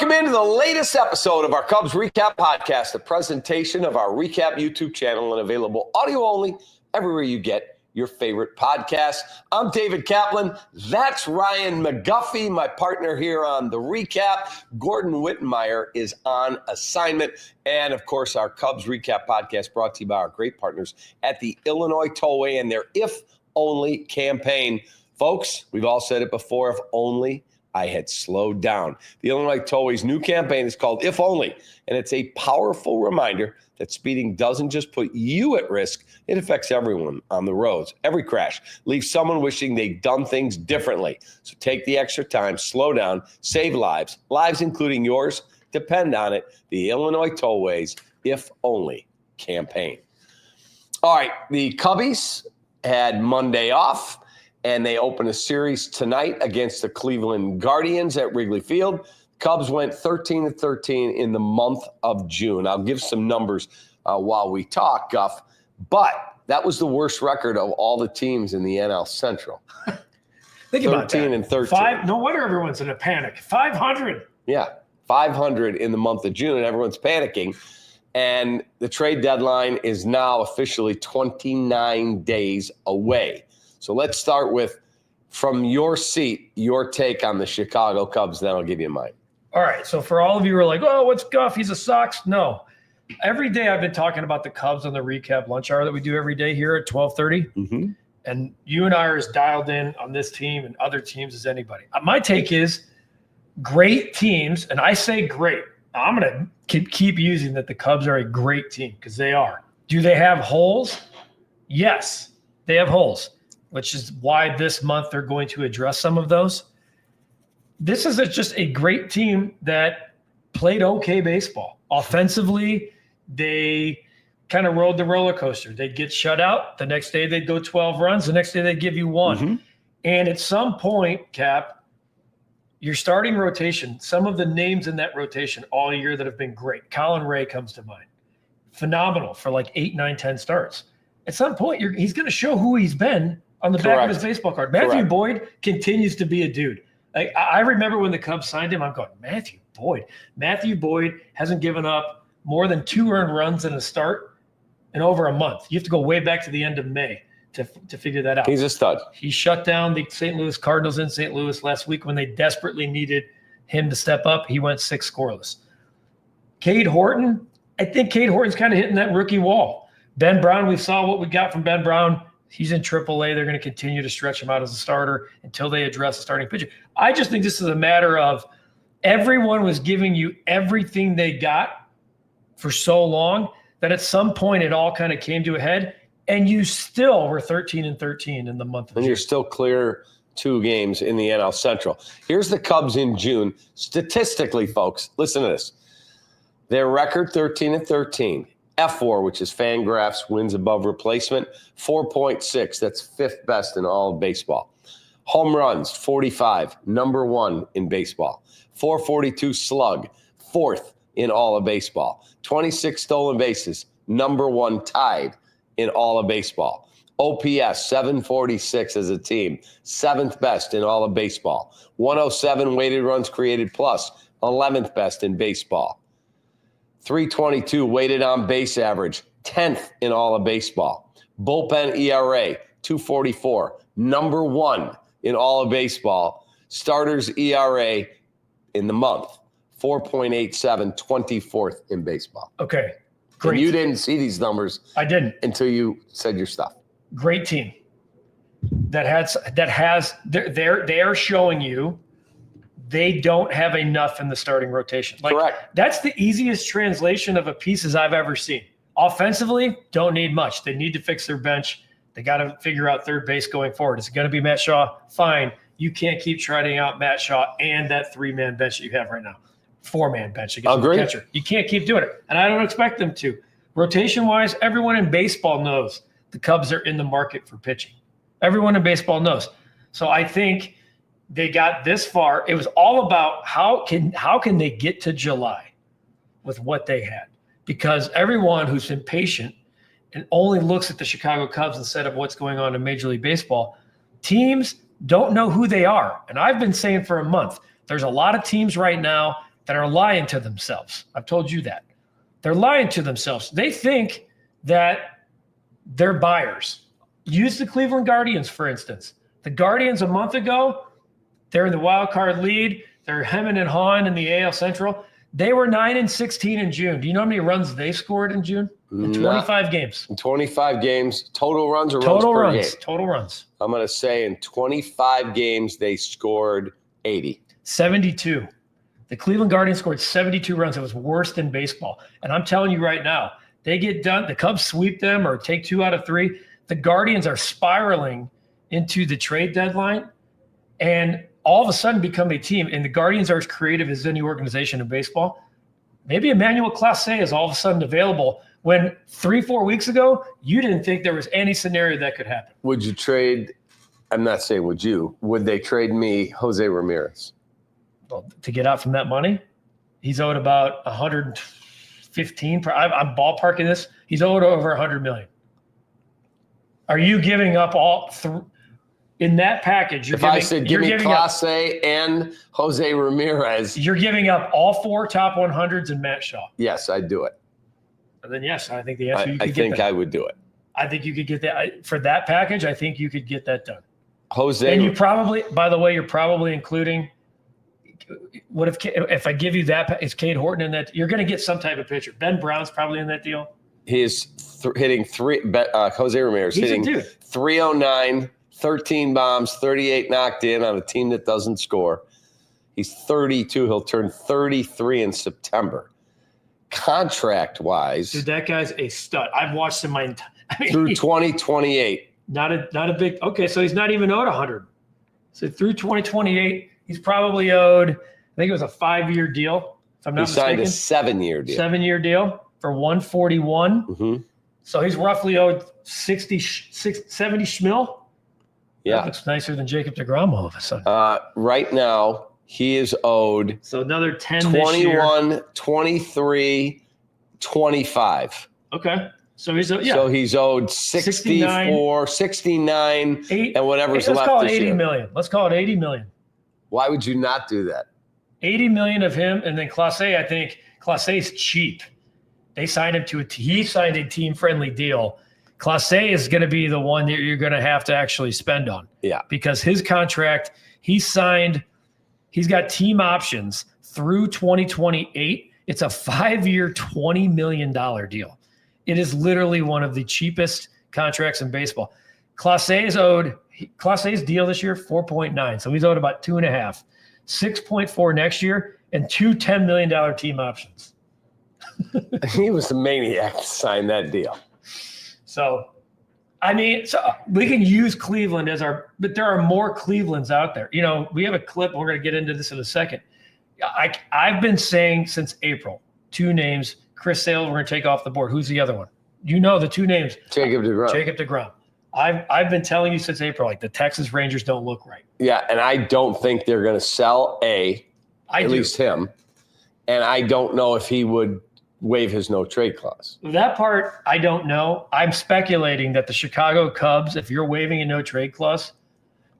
Welcome into the latest episode of our Cubs REKAP Podcast, a presentation of our REKAP YouTube channel and available audio only everywhere you get your favorite podcasts. I'm David Kaplan. That's Ryan McGuffey, my partner here on the REKAP. Gordon Wittenmyer is on assignment. And, of course, our Cubs REKAP Podcast brought to you by our great partners at the Illinois Tollway and their If Only campaign. Folks, we've all said it before, if only I had slowed down. The Illinois Tollway's new campaign is called If Only, and it's a powerful reminder that speeding doesn't just put you at risk, it affects everyone on the roads. Every crash leaves someone wishing they'd done things differently. So take the extra time, slow down, save lives. Lives including yours depend on it. The Illinois Tollway's If Only campaign. All right, the Cubbies had Monday off, and they open a series tonight against the Cleveland Guardians at Wrigley Field. Cubs went 13-13 in the month of June. I'll give some numbers while we talk, Guff, but that was the worst record of all the teams in the NL Central. Think about that. 13-13. No wonder everyone's in a panic. 500. Yeah, 500 in the month of June, and everyone's panicking. And the trade deadline is now officially 29 days away. So let's start with, from your seat, your take on the Chicago Cubs, then I'll give you mine. All right, so for all of you who are like, oh, what's Guff? He's a Sox. No. Every day I've been talking about the Cubs on the REKAP lunch hour that we do every day here at 12:30. Mm-hmm. And you and I are as dialed in on this team and other teams as anybody. My take is great teams, and I say great. I'm going to keep using that the Cubs are a great team because they are. Do they have holes? Yes, they have holes, which is why this month they're going to address some of those. This is just a great team that played okay baseball. Offensively, they kind of rode the roller coaster. They'd get shut out. The next day they'd go 12 runs. The next day they'd give you one. Mm-hmm. And at some point, Cap, your starting rotation, some of the names in that rotation all year that have been great. Colin Ray comes to mind. Phenomenal for like 8, 9, 10 starts. At some point, he's going to show who he's been on the back of his baseball card. Matthew Boyd continues to be a dude. Like, I remember when the Cubs signed him, I'm going, Matthew Boyd. Matthew Boyd hasn't given up more than 2 earned runs in a start in over a month. You have to go way back to the end of May to figure that out. He's a stud. He shut down the St. Louis Cardinals in St. Louis last week when they desperately needed him to step up. He went 6 scoreless. Cade Horton, I think Cade Horton's kind of hitting that rookie wall. Ben Brown, we saw what we got from Ben Brown. He's in AAA. They're going to continue to stretch him out as a starter until they address the starting pitcher. I just think this is a matter of everyone was giving you everything they got for so long that at some point it all kind of came to a head, and you still were 13-13 in the month of June. And you're still clear 2 games in the NL Central. Here's the Cubs in June. Statistically, folks, listen to this. Their record 13-13. F4, which is Fangraphs wins above replacement, 4.6. That's 5th best in all of baseball. Home runs, 45, number 1 in baseball. 442 slug, 4th in all of baseball. 26 stolen bases, number 1 tied in all of baseball. OPS, 746 as a team, 7th best in all of baseball. 107 weighted runs created plus, 11th best in baseball. 322 weighted on base average, 10th in all of baseball. Bullpen ERA, 244, number 1 in all of baseball. Starters ERA in the month, 4.87, 24th in baseball. Okay, great. And you didn't see these numbers. I didn't. Until you said your stuff. Great team that has they're showing you they don't have enough in the starting rotation. Correct. That's the easiest translation of a pieces I've ever seen. Offensively, don't need much. They need to fix their bench. They got to figure out third base going forward. Is it going to be Matt Shaw? Fine. You can't keep trotting out Matt Shaw and that 3-man bench that you have right now. 4-man bench against the catcher. You can't keep doing it. And I don't expect them to. Rotation-wise, everyone in baseball knows the Cubs are in the market for pitching. Everyone in baseball knows. So I think they got this far. It was all about how can they get to July with what they had, because everyone who's impatient and only looks at the Chicago Cubs instead of what's going on in Major League Baseball, teams don't know who they are. And I've been saying for a month, there's a lot of teams right now that are lying to themselves. I've told you that. They're lying to themselves. They think that they're buyers. Use the Cleveland Guardians, for instance. The Guardians a month ago, they're in the wild card lead. They're hemming and hawing in the AL Central. They were 9-16 in June. Do you know how many runs they scored in June? In 25 games. In 25 games. Total runs or total runs per game? Total runs. I'm going to say in 25 games, they scored 80. 72. The Cleveland Guardians scored 72 runs. It was worse than baseball. And I'm telling you right now, they get done. The Cubs sweep them or take 2 out of 3. The Guardians are spiraling into the trade deadline and all of a sudden become a team. And the Guardians are as creative as any organization in baseball. Maybe Emmanuel Clase is all of a sudden available when 3-4 weeks ago, you didn't think there was any scenario that could happen. Would you trade, I'm not saying would you, would they trade me Jose Ramirez? Well, to get out from that money, he's owed about 115. I'm ballparking this. He's owed over $100 million. Are you giving up all in that package? If I said give me Clase and Jose Ramirez, you're giving up all 4 top 100s and Matt Shaw. Yes, I'd do it. And then yes, I think the answer you could I get think that. I would do it. I think you could get that for that package. I think you could get that done. Jose, and you probably, by the way, you're probably including. What if I give you that? Is Cade Horton in that? You're going to get some type of pitcher. Ben Brown's probably in that deal. He is hitting Jose Ramirez He's hitting 309, 13 bombs, 38 knocked in on a team that doesn't score. He's 32. He'll turn 33 in September. Contract-wise, dude, that guy's a stud. I've watched him through 2028. Not a big. Okay, so he's not even owed 100. So through 2028, he's probably owed. I think it was a 5-year deal. If I'm not mistaken, he signed a 7-year deal. 7-year deal for 141. Mm-hmm. So he's roughly owed 70 schmil. Yeah, that looks nicer than Jacob deGrom all of a sudden. Right now, he is owed so another 10 21, this year. 23, 25. Okay. So he's owed 64, 69, and whatever's left. Let's call it this 80 year. million. Let's call it 80 million. Why would you not do that? 80 million of him, and then Clase, I think Clase's cheap. They signed him he signed a team-friendly deal. Clase is going to be the one that you're going to have to actually spend on. Yeah. Because his contract, he's got team options through 2028. It's a 5-year, $20 million deal. It is literally one of the cheapest contracts in baseball. Clase's deal this year, 4.9. So he's owed about 2.5, 6.4 next year, and 2 $10 million team options. He was a maniac to sign that deal. So, we can use Cleveland but there are more Clevelands out there. We have a clip. We're going to get into this in a second. I've been saying since April, 2 names. Chris Sale, we're going to take off the board. Who's the other one? You know the 2 names. Jacob deGrom. I've been telling you since April, the Texas Rangers don't look right. Yeah, and I don't think they're going to sell at least him. And I don't know if he would waive his no-trade clause. That part, I don't know. I'm speculating that the Chicago Cubs, if you're waiving a no-trade clause,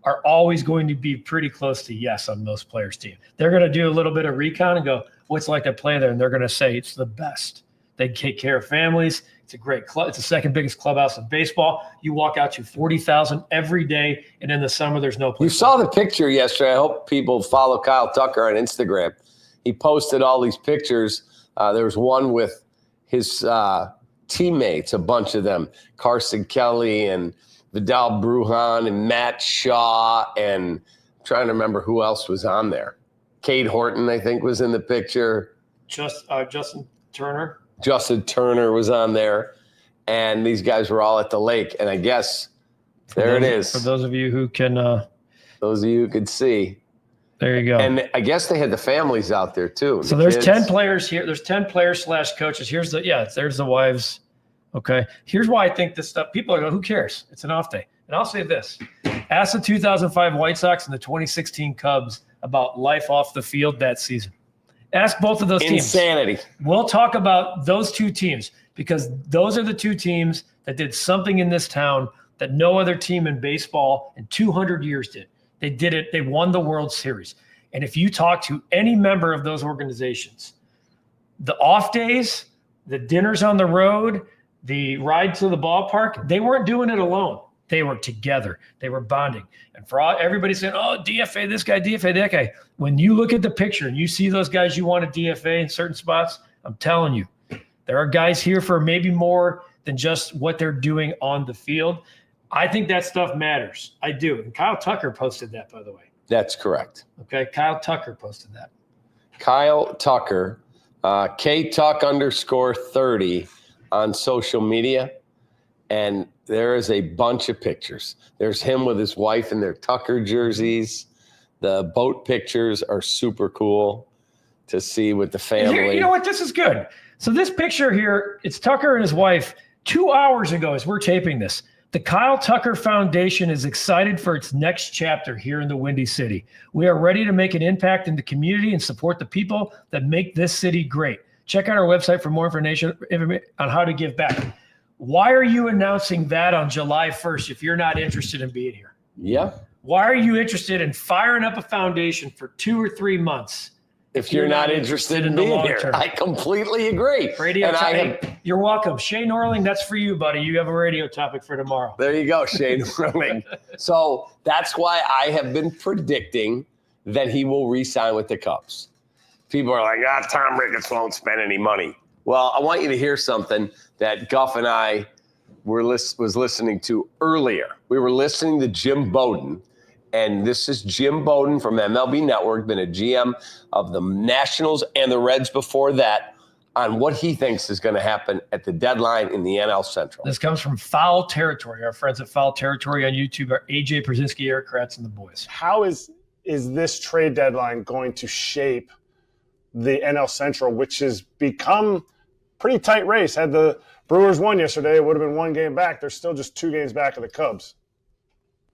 are always going to be pretty close to yes on most players' team. They're going to do a little bit of recon and go, what's it like to play there? And they're going to say it's the best. They take care of families. It's a great club. It's the second biggest clubhouse in baseball. You walk out to 40,000 every day, and in the summer, there's no place. You saw the picture yesterday. I hope people follow Kyle Tucker on Instagram. He posted all these pictures. There was one with his teammates, a bunch of them, Carson Kelly and Vidal Brujan and Matt Shaw, and I'm trying to remember who else was on there. Cade Horton, I think, was in the picture. Justin Turner. Justin Turner was on there, and these guys were all at the lake. And I guess it is. For those of you who can, those of you who could see. There you go. And I guess they had the families out there too. So there's 10 players here. There's 10 players / coaches. There's the wives. Okay. Here's why I think this stuff, people are going, who cares? It's an off day. And I'll say this. Ask the 2005 White Sox and the 2016 Cubs about life off the field that season. Ask both of those teams. Insanity. We'll talk about those 2 teams because those are the 2 teams that did something in this town that no other team in baseball in 200 years did. They did it. They won the World Series. And if you talk to any member of those organizations, the off days, the dinners on the road, the ride to the ballpark, they weren't doing it alone. They were together. They were bonding. And for everybody saying, oh, DFA this guy, DFA that guy. When you look at the picture and you see those guys you want to DFA in certain spots, I'm telling you, there are guys here for maybe more than just what they're doing on the field. I think that stuff matters. I do. And Kyle Tucker posted that, by the way. That's correct. Okay, Kyle Tucker posted that. Kyle Tucker, KTuck_30 on social media. And there is a bunch of pictures. There's him with his wife in their Tucker jerseys. The boat pictures are super cool to see with the family. You know what? This is good. So this picture here, it's Tucker and his wife 2 hours ago as we're taping this. The Kyle Tucker Foundation is excited for its next chapter here in the Windy City. We are ready to make an impact in the community and support the people that make this city great. Check out our website for more information on how to give back. Why are you announcing that on July 1st if you're not interested in being here? Yeah. Why are you interested in firing up a foundation for 2 or 3 months if you're not interested in being here? I completely agree. You're welcome. Shane Orling, that's for you, buddy. You have a radio topic for tomorrow. There you go, Shane Orling. So that's why I have been predicting that he will re-sign with the Cubs. People are like, Tom Ricketts won't spend any money. Well, I want you to hear something that Guff and I was listening to earlier. We were listening to Jim Bowden, and this is Jim Bowden from MLB Network, been a GM of the Nationals and the Reds before that, on what he thinks is going to happen at the deadline in the NL Central. This comes from Foul Territory. Our friends at Foul Territory on YouTube are AJ Brzezinski, Eric Kratz, and the boys. How is this trade deadline going to shape the NL Central, which has become pretty tight race? Had the Brewers won yesterday, it would have been 1 game back. They're still just 2 games back of the Cubs.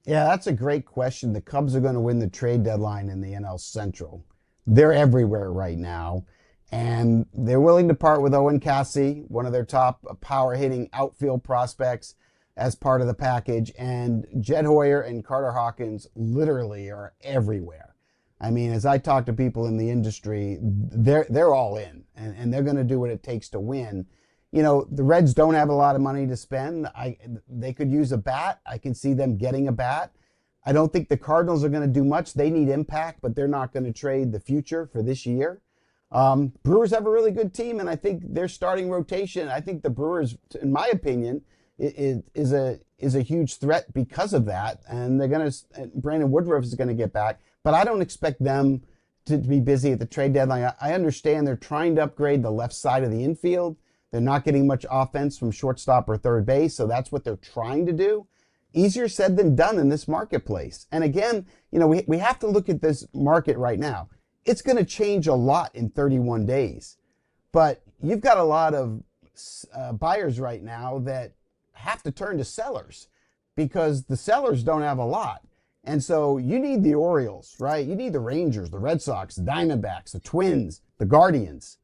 Yeah, that's a great question. The Cubs are going to win the trade deadline in the NL Central. They're everywhere right now, and they're willing to part with Owen Cassey, one of their top power-hitting outfield prospects, as part of the package. And Jed Hoyer and Carter Hawkins literally are everywhere. I mean, as I talk to people in the industry, they're all in, and they're going to do what it takes to win. You know, the Reds don't have a lot of money to spend. They could use a bat. I can see them getting a bat. I don't think the Cardinals are going to do much. They need impact, but they're not going to trade the future for this year. Brewers have a really good team, and I think their starting rotation, I think the Brewers, in my opinion, is a huge threat because of that. And Brandon Woodruff is going to get back, but I don't expect them to be busy at the trade deadline. I understand they're trying to upgrade the left side of the infield. They're not getting much offense from shortstop or third base, so that's what they're trying to do. Easier said than done in this marketplace. And again, you know, we have to look at this market right now. It's going to change a lot in 31 days. But you've got a lot of buyers right now that have to turn to sellers because the sellers don't have a lot. And so you need the Orioles, right? You need the Rangers, the Red Sox, the Diamondbacks, the Twins, the Guardians.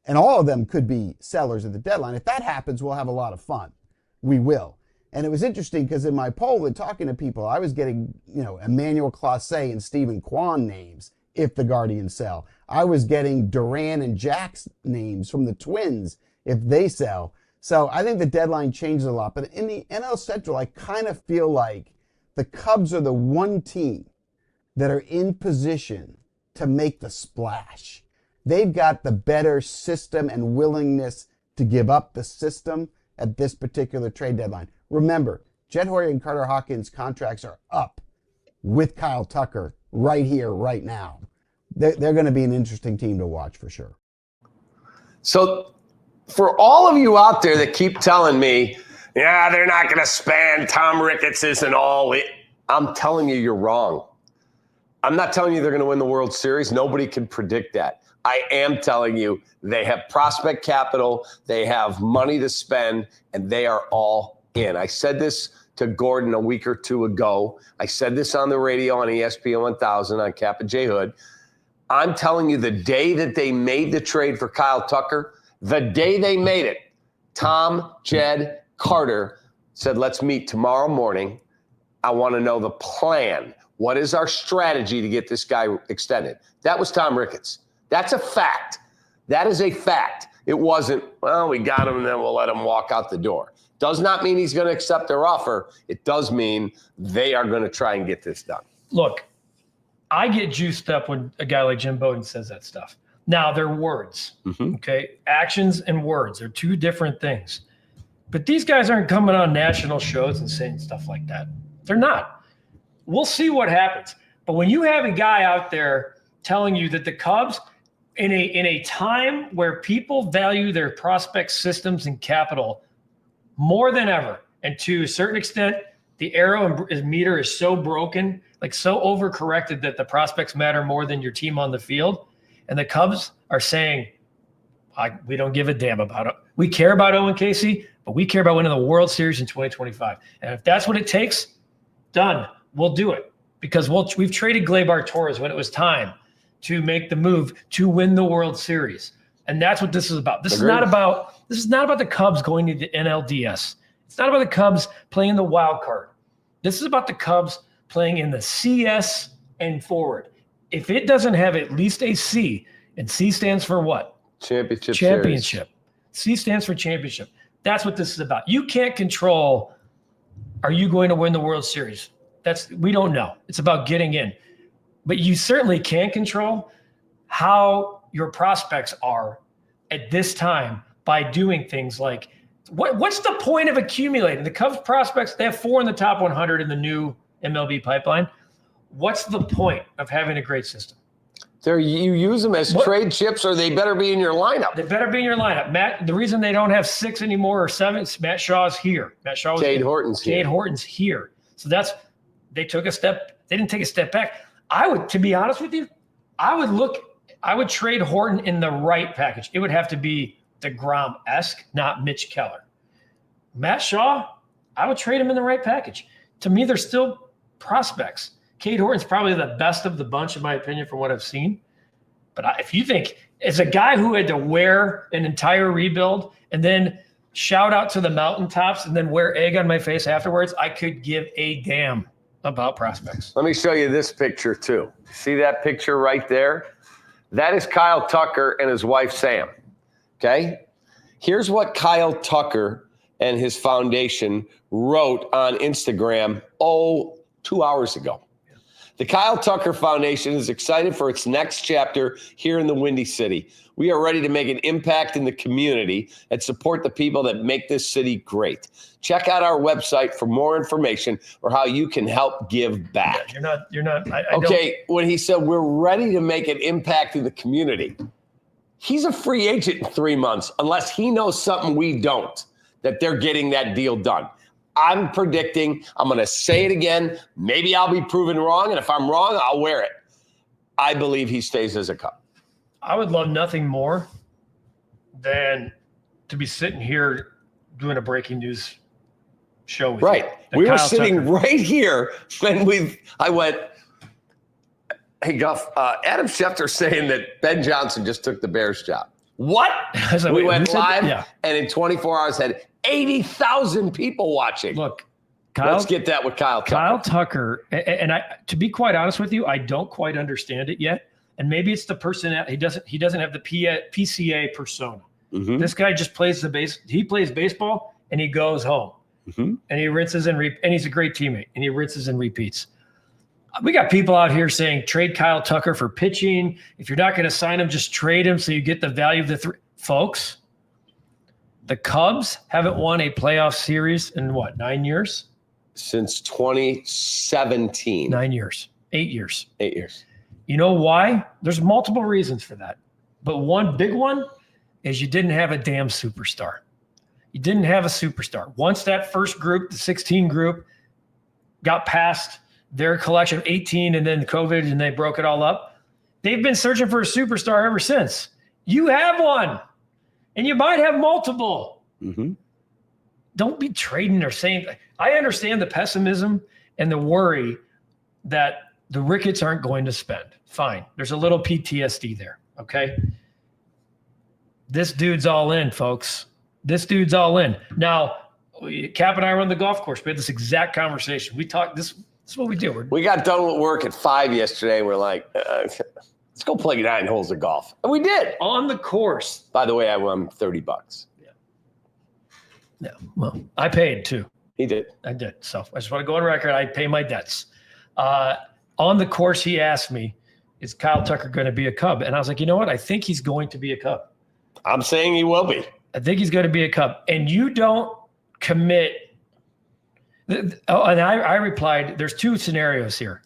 And all of them could be sellers at the deadline. If that happens, we'll have a lot of fun. We will. And it was interesting because in my poll and talking to people, I was getting, Emmanuel Clase and Stephen Kwan names if the Guardians sell. I was getting Duran and Jack's names from the Twins if they sell. So I think the deadline changes a lot. But in the NL Central, I kind of feel like the Cubs are the one team that are in position to make the splash. They've got the better system and willingness to give up the system at this particular trade deadline. Remember, Jed Hoyer and Carter Hawkins' contracts are up with Kyle Tucker right here, right now. They're going to be an interesting team to watch for sure. So for all of you out there that keep telling me, yeah, they're not going to spend, Tom Ricketts isn't all, I'm telling you, you're wrong. I'm not telling you they're going to win the World Series. Nobody can predict that. I am telling you they have prospect capital, they have money to spend, and they are all in. I said this to Gordon a week or two ago. I said this on the radio on ESPN 1000 on Kappa J. Hood. I'm telling you, the day that they made the trade for Kyle Tucker, the day they made it, Tom, Jed, Carter said, let's meet tomorrow morning. I want to know the plan. What is our strategy to get this guy extended? That was Tom Ricketts. That's a fact. That is a fact. It wasn't, well, we got him and then we'll let him walk out the door. Does not mean he's going to accept their offer. It does mean they are going to try and get this done. Look, I get juiced up when a guy like Jim Bowden says that stuff. Now, they're words, okay? Actions and words are two different things. But these guys aren't coming on national shows and saying stuff like that. They're not. We'll see what happens. But when you have a guy out there telling you that the Cubs, in a time where people value their prospect systems and capital more than ever, and to a certain extent, the arrow and meter is so broken, like so overcorrected that the prospects matter more than your team on the field. And the Cubs are saying, we don't give a damn about it. We care about Owen Casey, but we care about winning the World Series in 2025. And if that's what it takes, done. We'll do it. Because we've traded Gleyber Torres when it was time to make the move to win the World Series. And that's what this is about. This is not about the Cubs going to the NLDS. It's not about the Cubs playing the wild card. This is about the Cubs playing in the CS and forward. If it doesn't have at least a C, and C stands for what? Championship. Series. C stands for championship. That's what this is about. You can't control, are you going to win the World Series? We don't know. It's about getting in. But you certainly can control how your prospects are at this time by doing things like, what's the point of accumulating? The Cubs prospects, they have 4 in the top 100 in the new MLB pipeline. What's the point of having a great system? You use them as trade chips, or they better be in your lineup. They better be in your lineup. Matt, the reason they don't have 6 anymore or 7, Matt Shaw's here. Cade Horton's here. So they took a step. They didn't take a step back. To be honest with you, I would trade Horton in the right package. It would have to be DeGrom-esque, not Mitch Keller. Matt Shaw, I would trade him in the right package. To me, they're still prospects. Cade Horton's probably the best of the bunch, in my opinion, from what I've seen. But if you think, as a guy who had to wear an entire rebuild and then shout out to the mountaintops and then wear egg on my face afterwards, I could give a damn about prospects. Let me show you this picture, too. See that picture right there? That is Kyle Tucker and his wife, Sam. Okay? Here's what Kyle Tucker and his foundation wrote on Instagram, 2 hours ago. The Kyle Tucker Foundation is excited for its next chapter here in the Windy City. We are ready to make an impact in the community and support the people that make this city great. Check out our website for more information or how you can help give back. You're not. Okay, when he said we're ready to make an impact in the community, he's a free agent in 3 months unless he knows something we don't, that they're getting that deal done. I'm predicting, I'm going to say it again. Maybe I'll be proven wrong, and if I'm wrong, I'll wear it. I believe he stays as a Cub. I would love nothing more than to be sitting here doing a breaking news show with right. you. We were sitting right here when I went, hey, Guff, Adam Schefter's saying that Ben Johnson just took the Bears job. What? Like, we went live, yeah. And in 24 hours had 80,000 people watching. Look, let's get that with Kyle Tucker. Kyle Tucker, and to be quite honest with you, I don't quite understand it yet. And maybe it's the person that he doesn't have the PCA persona. Mm-hmm. This guy just plays he plays baseball and he goes home. Mm-hmm. And he rinses and he's a great teammate and he rinses and repeats. We got people out here saying trade Kyle Tucker for pitching. If you're not going to sign him, just trade him so you get the value of the 3. Folks, the Cubs haven't won a playoff series in 9 years? Since 2017. 9 years. 8 years. 8 years. You know why? There's multiple reasons for that. But one big one is you didn't have a damn superstar. You didn't have a superstar. Once that first group, the 16 group, got past their collection of 18 and then COVID and they broke it all up, they've been searching for a superstar ever since. You have one, and you might have multiple. Mm-hmm. Don't be trading or saying – I understand the pessimism and the worry that the Ricketts aren't going to spend. Fine. There's a little PTSD there, okay? This dude's all in, folks. This dude's all in. Now, Cap and I were on the golf course. We had this exact conversation. We talked this That's what we do. We got done with work at 5 yesterday. We're like, let's go play 9 holes of golf. And we did. On the course. By the way, I won $30. Yeah. Well, I paid too. He did. I did. So I just want to go on record. I pay my debts. On the course, he asked me, is Kyle Tucker going to be a Cub? And I was like, you know what? I think he's going to be a Cub. I'm saying he will be. I think he's going to be a Cub. And you don't commit. And I replied, there's 2 scenarios here.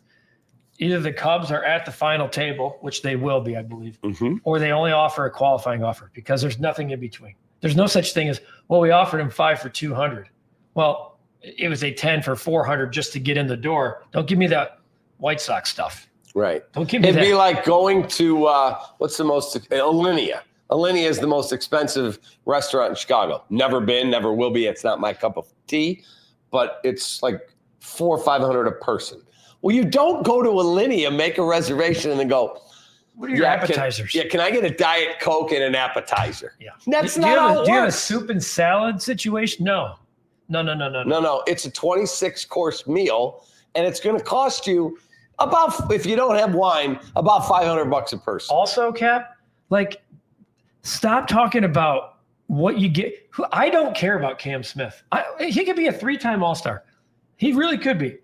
Either the Cubs are at the final table, which they will be, I believe, or they only offer a qualifying offer because there's nothing in between. There's no such thing as, well, we offered him 5 for $200. Well, it was a 10 for $400 just to get in the door. Don't give me that White Sox stuff. Right. Don't give me that. It'd be like going to, what's the most, Alinea. Alinea is the most expensive restaurant in Chicago. Never been, never will be. It's not my cup of tea, but it's like $400 or $500 a person. Well, you don't go to Alinea, make a reservation, and then go, what are your appetizers? Can I get a Diet Coke and an appetizer? Yeah. That's not how it works. Do you have a soup and salad situation? No. No. It's a 26-course meal, and it's going to cost you about, if you don't have wine, about $500 a person. Also, Cap, like, stop talking about what you get. I don't care about Cam Smith. He could be a 3-time All-Star. He really could be.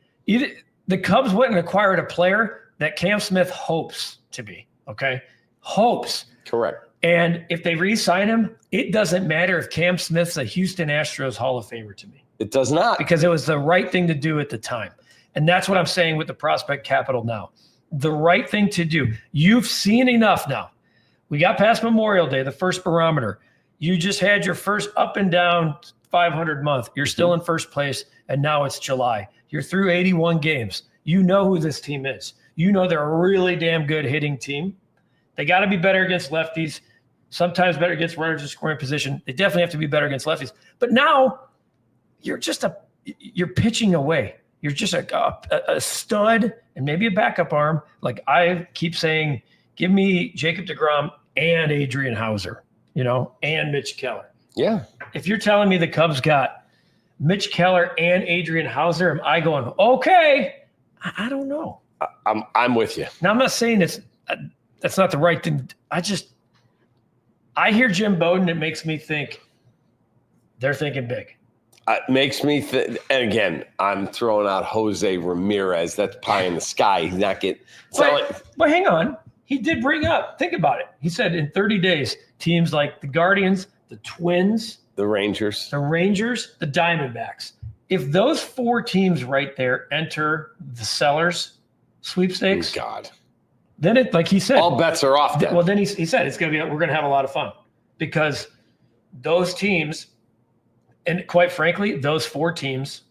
The Cubs went and acquired a player that Cam Smith hopes to be. Okay? Hopes. Correct. And if they re-sign him, it doesn't matter if Cam Smith's a Houston Astros Hall of Famer to me. It does not. Because it was the right thing to do at the time. And that's what I'm saying with the prospect capital now. The right thing to do. You've seen enough now. We got past Memorial Day, the first barometer. You just had your first up and down 500 month. You're still in first place, and now it's July. You're through 81 games. You know who this team is. You know they're a really damn good hitting team. They got to be better against lefties, sometimes better against runners in scoring position. They definitely have to be better against lefties. But now you're pitching away. You're just a stud and maybe a backup arm. Like I keep saying, give me Jacob deGrom and Adrian Hauser, and Mitch Keller. Yeah. If you're telling me the Cubs got Mitch Keller and Adrian Hauser, am I going, okay? I don't know. I'm with you. Now, I'm not saying that's not the right thing. I hear Jim Bowden. It makes me think they're thinking big. It makes me think, and again, I'm throwing out Jose Ramirez. That's pie in the sky. He's not getting. But hang on. He did bring up, think about it. He said in 30 days, teams like the Guardians, the Twins, the Rangers, the Diamondbacks. If those 4 teams right there enter the Sellers sweepstakes, God, then it, like he said, all bets are off. Well, then he said it's going to be, we're going to have a lot of fun because those teams, and quite frankly, those 4 teams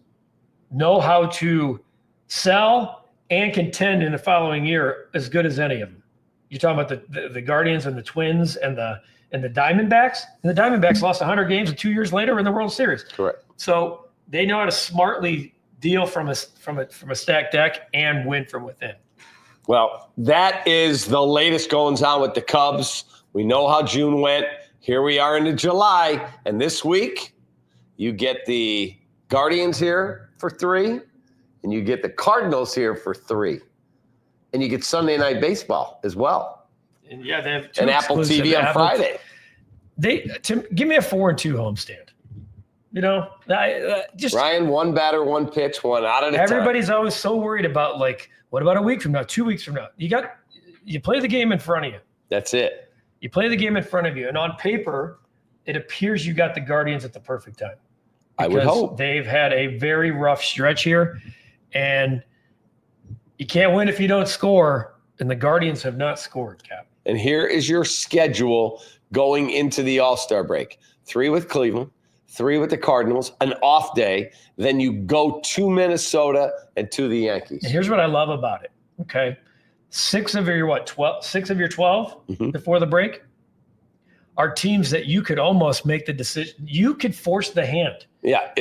know how to sell and contend in the following year as good as any of them. You're talking about the Guardians and the Twins and the Diamondbacks. And the Diamondbacks lost 100 games, and 2 years later in the World Series. Correct. So they know how to smartly deal from a stacked deck and win from within. Well, that is the latest goings on with the Cubs. We know how June went. Here we are into July, and this week you get the Guardians here for 3, and you get the Cardinals here for 3. And you get Sunday Night Baseball as well. And yeah, they have 2 and Apple TV on Friday. Give me a 4-2 homestand. Ryan, 1 batter, 1 pitch, 1 out at a time. Everybody's always so worried about, like, what about a week from now, 2 weeks from now? You play the game in front of you. That's it. You play the game in front of you, and on paper, it appears you got the Guardians at the perfect time. I would hope. They've had a very rough stretch here, and you can't win if you don't score, and the Guardians have not scored, Cap. And here is your schedule going into the All-Star break. 3 with Cleveland, 3 with the Cardinals, an off day. Then you go to Minnesota and to the Yankees. And here's what I love about it, okay? 6 of your 12 before the break are teams that you could almost make the decision. You could force the hand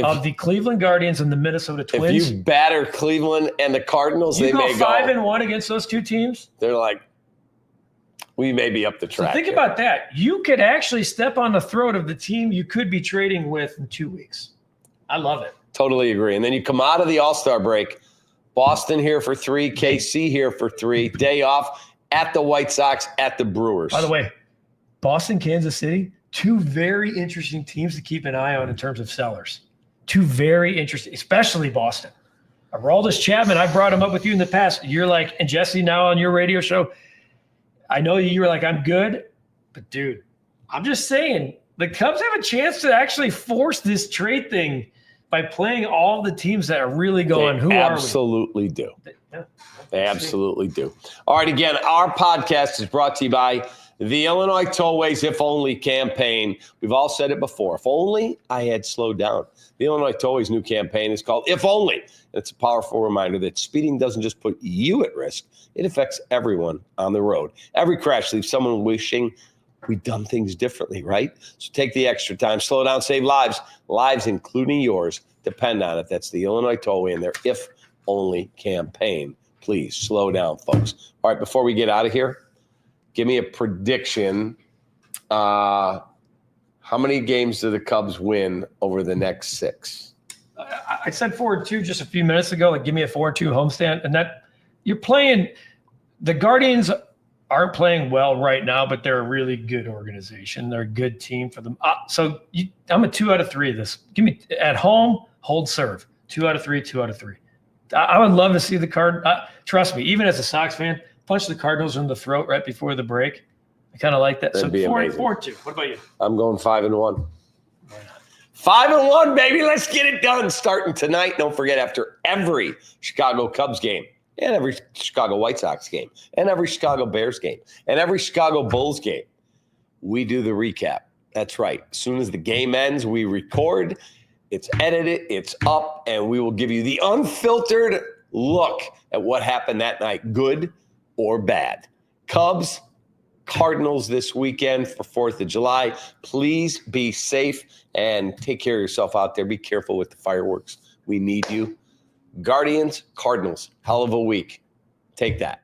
of the Cleveland Guardians and the Minnesota Twins. If you batter Cleveland and the Cardinals, they may go 5-1 against those 2 teams. They're like, we may be up the track. So think about that. You could actually step on the throat of the team you could be trading with in 2 weeks. I love it. Totally agree. And then you come out of the All-Star break Boston here for 3. KC here for 3. Day off at the White Sox, at the Brewers. By the way, Boston, Kansas City, 2 very interesting teams to keep an eye on in terms of sellers. 2 very interesting, especially Boston. Aroldis Chapman, I brought him up with you in the past. You're like, and Jesse, now on your radio show, I know you were like, I'm good. But, dude, I'm just saying, the Cubs have a chance to actually force this trade thing by playing all the teams that are really going, who are we? Absolutely do. They absolutely do. All right, again, our podcast is brought to you by the Illinois Tollway's If Only campaign. We've all said it before. If only I had slowed down. The Illinois Tollway's new campaign is called If Only. And it's a powerful reminder that speeding doesn't just put you at risk. It affects everyone on the road. Every crash leaves someone wishing we'd done things differently, right? So take the extra time, slow down, save lives. Lives, including yours, depend on it. That's the Illinois Tollway and their If Only campaign. Please slow down, folks. All right, before we get out of here, give me a prediction. How many games do the Cubs win over the next 6? I said 4-2 just a few minutes ago. Like, give me a 4-2 homestand. And that you're playing – the Guardians aren't playing well right now, but they're a really good organization. They're a good team for them. I'm a 2 out of 3 of this. Give me – at home, hold serve. 2 out of 3, 2 out of 3. I would love to see the Card. Trust me, even as a Sox fan, punch the Cardinals in the throat right before the break. I kind of like that. That'd be amazing. 4-2. What about you? I'm going 5-1. 5-1, baby. Let's get it done. Starting tonight. Don't forget, after every Chicago Cubs game and every Chicago White Sox game and every Chicago Bears game and every Chicago Bulls game, we do the recap. That's right. As soon as the game ends, we record. It's edited, it's up, and we will give you the unfiltered look at what happened that night, good or bad. Cubs, Cardinals this weekend for 4th of July. Please be safe and take care of yourself out there. Be careful with the fireworks. We need you. Guardians, Cardinals, hell of a week. Take that.